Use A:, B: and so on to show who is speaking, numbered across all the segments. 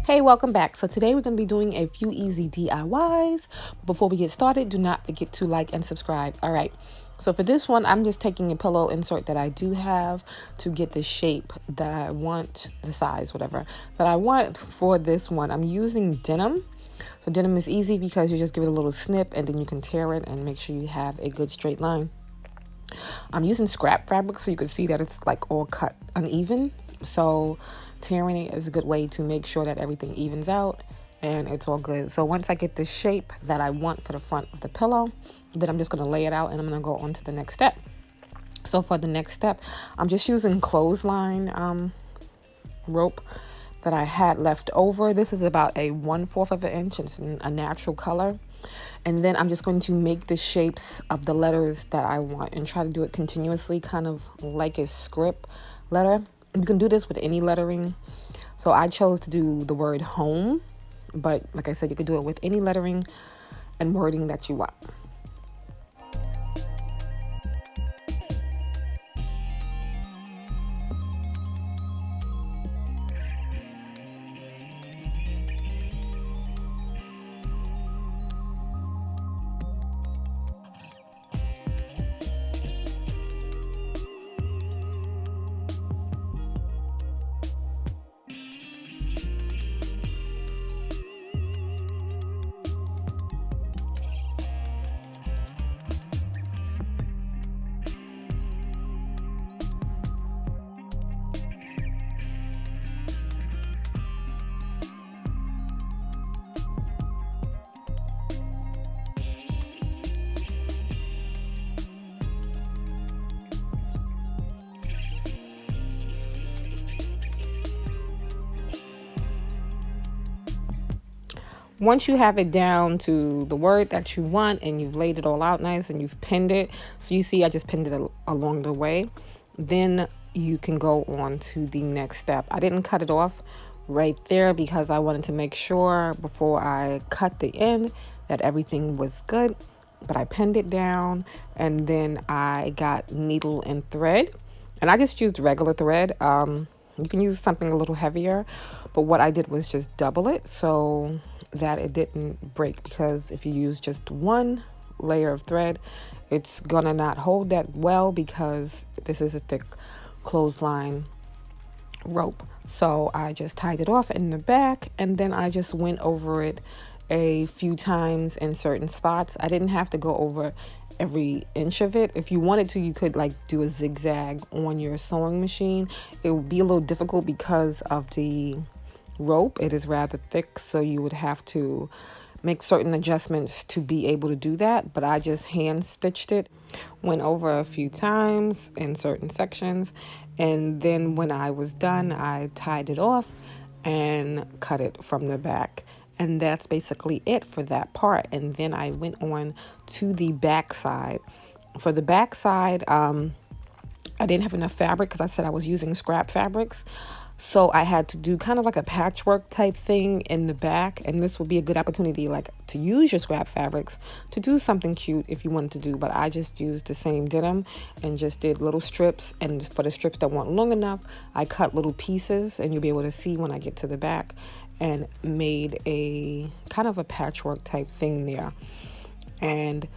A: Hey, welcome back. So today we're going to be doing a few easy DIYs. Before we get started, do not forget to like and subscribe. All right. So for this one, I'm just taking a pillow insert that I do have to get the shape that I want, the size, whatever, that I want for this one. I'm using denim. So denim is easy because you just give it a little snip and then you can tear it and make sure you have a good straight line. I'm using scrap fabric so you can see that it's like all cut uneven. So tearing it is a good way to make sure that everything evens out and it's all good. So once I get the shape that I want for the front of the pillow, then I'm just going to lay it out and I'm going to go on to the next step. So for the next step, I'm just using clothesline rope that I had left over. This is about a 1/4 of an inch. It's a natural color. And then I'm just going to make the shapes of the letters that I want and try to do it continuously, kind of like a script letter. You can do this with any lettering. So I chose to do the word home, but like I said, you could do it with any lettering and wording that you want. Once you have it down to the word that you want and you've laid it all out nice and you've pinned it, so you see I just pinned it along the way, then you can go on to the next step. I didn't cut it off right there because I wanted to make sure before I cut the end that everything was good, but I pinned it down and then I got needle and thread, and I just used regular thread. You can use something a little heavier, but what I did was just double it so that it didn't break, because if you use just one layer of thread, it's gonna not hold that well because this is a thick clothesline rope. So I just tied it off in the back and then I just went over it a few times in certain spots. I didn't have to go over every inch of it. If you wanted to, you could like do a zigzag on your sewing machine. It would be a little difficult because of the rope. It is rather thick, so you would have to make certain adjustments to be able to do that, but I just hand stitched it, went over a few times in certain sections, and then when I was done I tied it off and cut it from the back, and that's basically it for that part. And then I went on to the back side. For the back side, I didn't have enough fabric because I said I was using scrap fabrics. So I had to do kind of like a patchwork type thing in the back, and this would be a good opportunity like to use your scrap fabrics to do something cute if you wanted to do. But I just used the same denim and just did little strips, and for the strips that weren't long enough, I cut little pieces, and you'll be able to see when I get to the back, and made a kind of a patchwork type thing there. And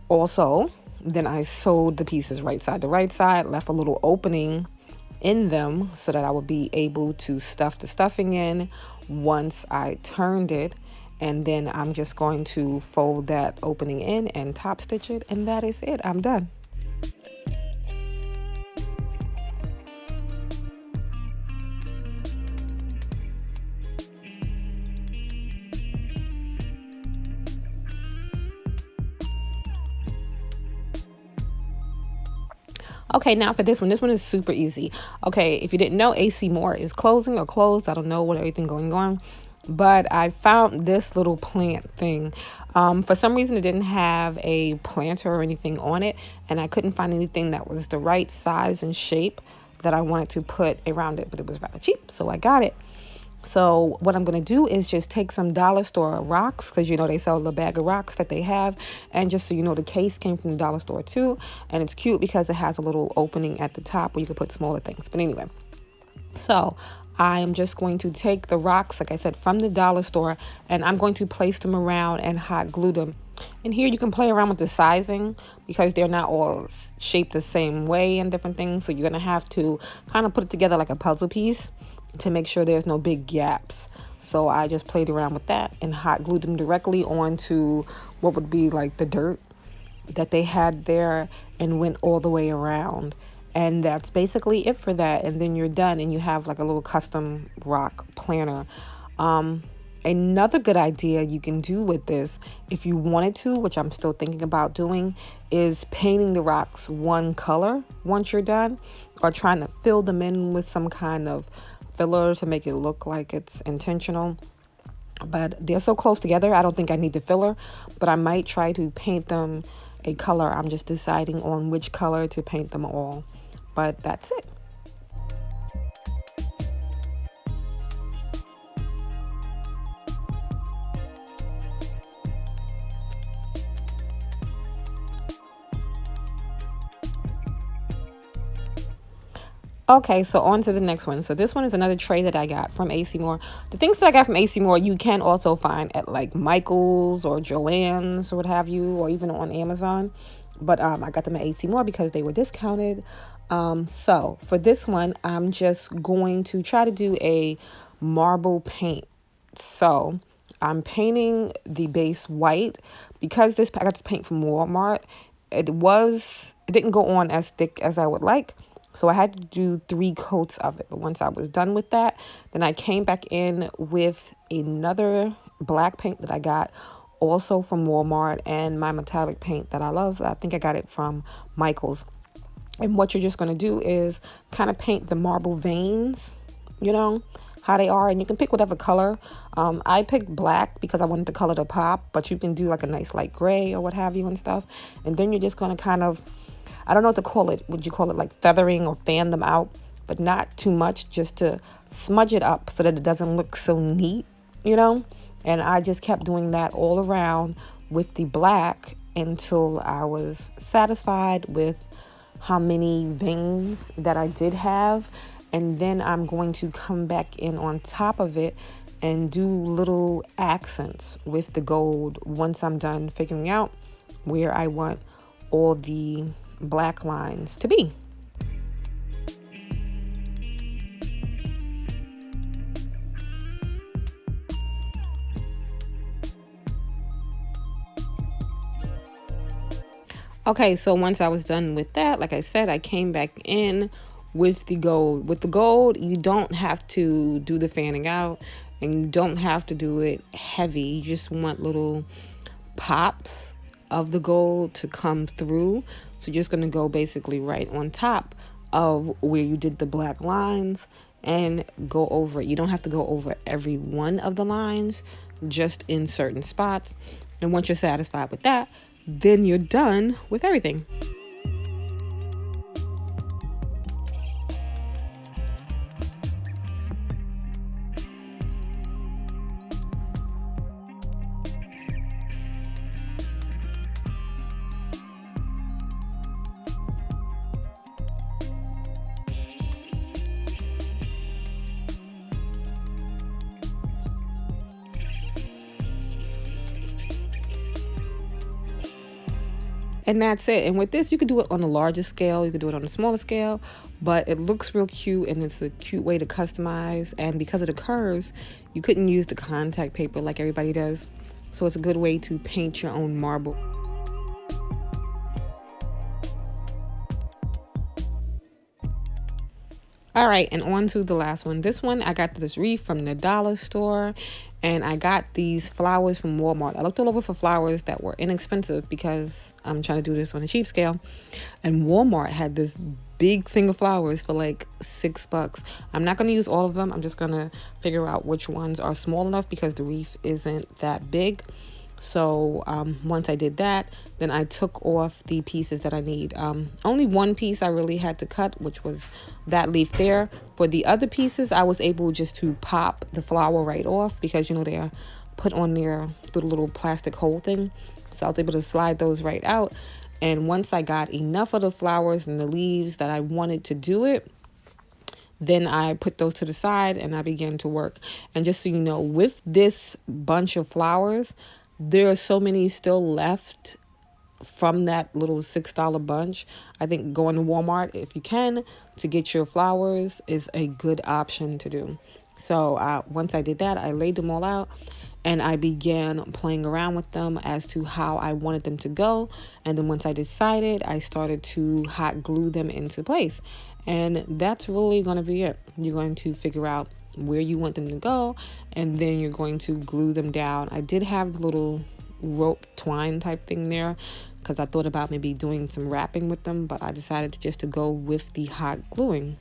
A: also then I sewed the pieces right side to right side, left a little opening in them so that I would be able to stuff the stuffing in once I turned it, and then I'm just going to fold that opening in and top stitch it, and that is it. I'm done. Okay, now for this one is super easy. Okay, if you didn't know, AC Moore is closing or closed. I don't know what everything going on, but I found this little plant thing. For some reason, it didn't have a planter or anything on it, and I couldn't find anything that was the right size and shape that I wanted to put around it, but it was rather cheap, so I got it. So what I'm going to do is just take some dollar store rocks, because you know they sell the bag of rocks that they have, and just so you know, the case came from the dollar store too, and it's cute because it has a little opening at the top where you can put smaller things. But anyway, so I am just going to take the rocks, like I said, from the dollar store, and I'm going to place them around and hot glue them. And here you can play around with the sizing because they're not all shaped the same way and different things. So you're going to have to kind of put it together like a puzzle piece to make sure there's no big gaps. So I just played around with that and hot glued them directly onto what would be like the dirt that they had there and went all the way around. And that's basically it for that. And then you're done and you have like a little custom rock planner. Another good idea you can do with this, if you wanted to, which I'm still thinking about doing, is painting the rocks one color once you're done, or trying to fill them in with some kind of filler to make it look like it's intentional. But they're so close together, I don't think I need the filler, but I might try to paint them a color. I'm just deciding on which color to paint them all. But that's it. Okay, so on to the next one. So this one is another tray that I got from AC Moore. The things that I got from AC Moore, you can also find at like Michael's or Joann's or what have you, or even on Amazon. But I got them at AC Moore because they were discounted. So for this one, I'm just going to try to do a marble paint. So I'm painting the base white because I got this paint from Walmart. It didn't go on as thick as I would like. So I had to do 3 coats of it. But once I was done with that, then I came back in with another black paint that I got also from Walmart, and my metallic paint that I love. I think I got it from Michael's. And what you're just going to do is kind of paint the marble veins, you know, how they are. And you can pick whatever color. I picked black because I wanted the color to pop, but you can do like a nice light gray or what have you and stuff. And then you're just going to kind of, I don't know what to call it. Would you call it like feathering or fan them out? But not too much, just to smudge it up so that it doesn't look so neat, you know? And I just kept doing that all around with the black until I was satisfied with how many veins that I did have. And then I'm going to come back in on top of it and do little accents with the gold once I'm done figuring out where I want all the black lines to be. Okay, so once I was done with that, like I said, I came back in with the gold. With the gold, you don't have to do the fanning out and you don't have to do it heavy. You just want little pops of the gold to come through. So you're just going to go basically right on top of where you did the black lines and go over it. You don't have to go over every one of the lines, just in certain spots. And once you're satisfied with that, then you're done with everything. And that's it. And with this, you could do it on a larger scale. You could do it on a smaller scale. But it looks real cute, and it's a cute way to customize. And because of the curves, you couldn't use the contact paper like everybody does. So it's a good way to paint your own marble. All right, and on to the last one. This one, I got this wreath from the dollar store, and I got these flowers from Walmart. I looked all over for flowers that were inexpensive because I'm trying to do this on a cheap scale. And Walmart had this big thing of flowers for like $6. I'm not going to use all of them. I'm just going to figure out which ones are small enough because the wreath isn't that big. So once I did that, then I took off the pieces that I need. Only one piece I really had to cut, which was that leaf there. For the other pieces, I was able just to pop the flower right off because, you know, they're put on there through the little plastic hole thing. So I was able to slide those right out. And once I got enough of the flowers and the leaves that I wanted to do it, Then I put those to the side and I began to work. And just so you know, with this bunch of flowers, there are so many still left from that little $6 bunch. I think going to Walmart, if you can, to get your flowers is a good option to do. So once I did that, I laid them all out and I began playing around with them as to how I wanted them to go. And then once I decided, I started to hot glue them into place. And that's really going to be it. You're going to figure out where you want them to go, and then you're going to glue them down. I did have the little rope twine type thing there because I thought about maybe doing some wrapping with them, but I decided to go with the hot gluing.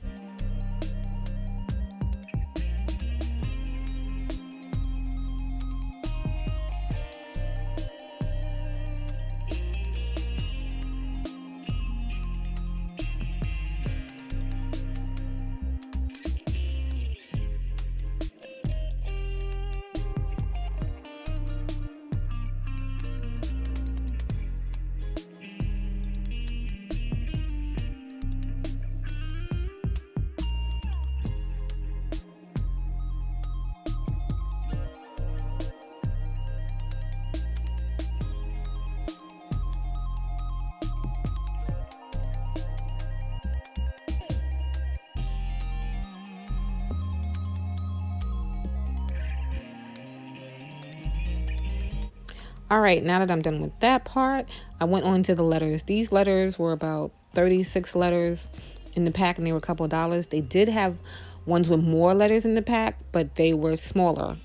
A: All right, now that I'm done with that part, I went on to the letters. These letters were about 36 letters in the pack, and they were a couple of dollars. They did have ones with more letters in the pack, but they were smaller.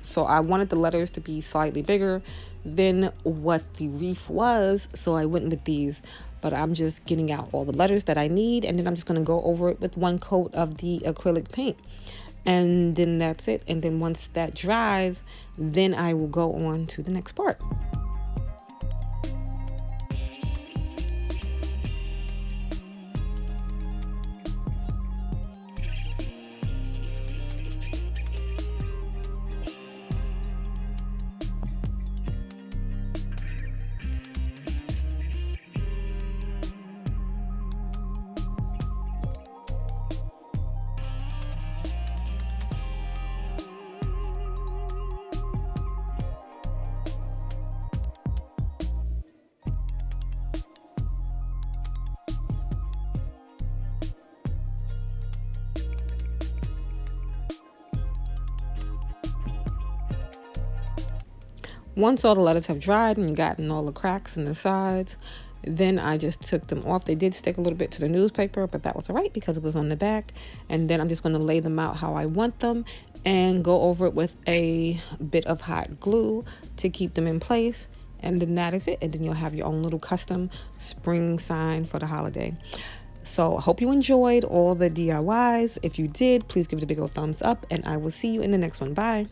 A: So I wanted the letters to be slightly bigger than what the wreath was, so I went with these. But I'm just getting out all the letters that I need, and then I'm just going to go over it with one coat of the acrylic paint. And then that's it. And then once that dries, then I will go on to the next part. Once all the letters have dried and you gotten all the cracks in the sides, then I just took them off. They did stick a little bit to the newspaper, but that was all right because it was on the back. And then I'm just going to lay them out how I want them and go over it with a bit of hot glue to keep them in place. And then that is it. And then you'll have your own little custom spring sign for the holiday. So I hope you enjoyed all the DIYs. If you did, please give it a big old thumbs up, and I will see you in the next one. Bye.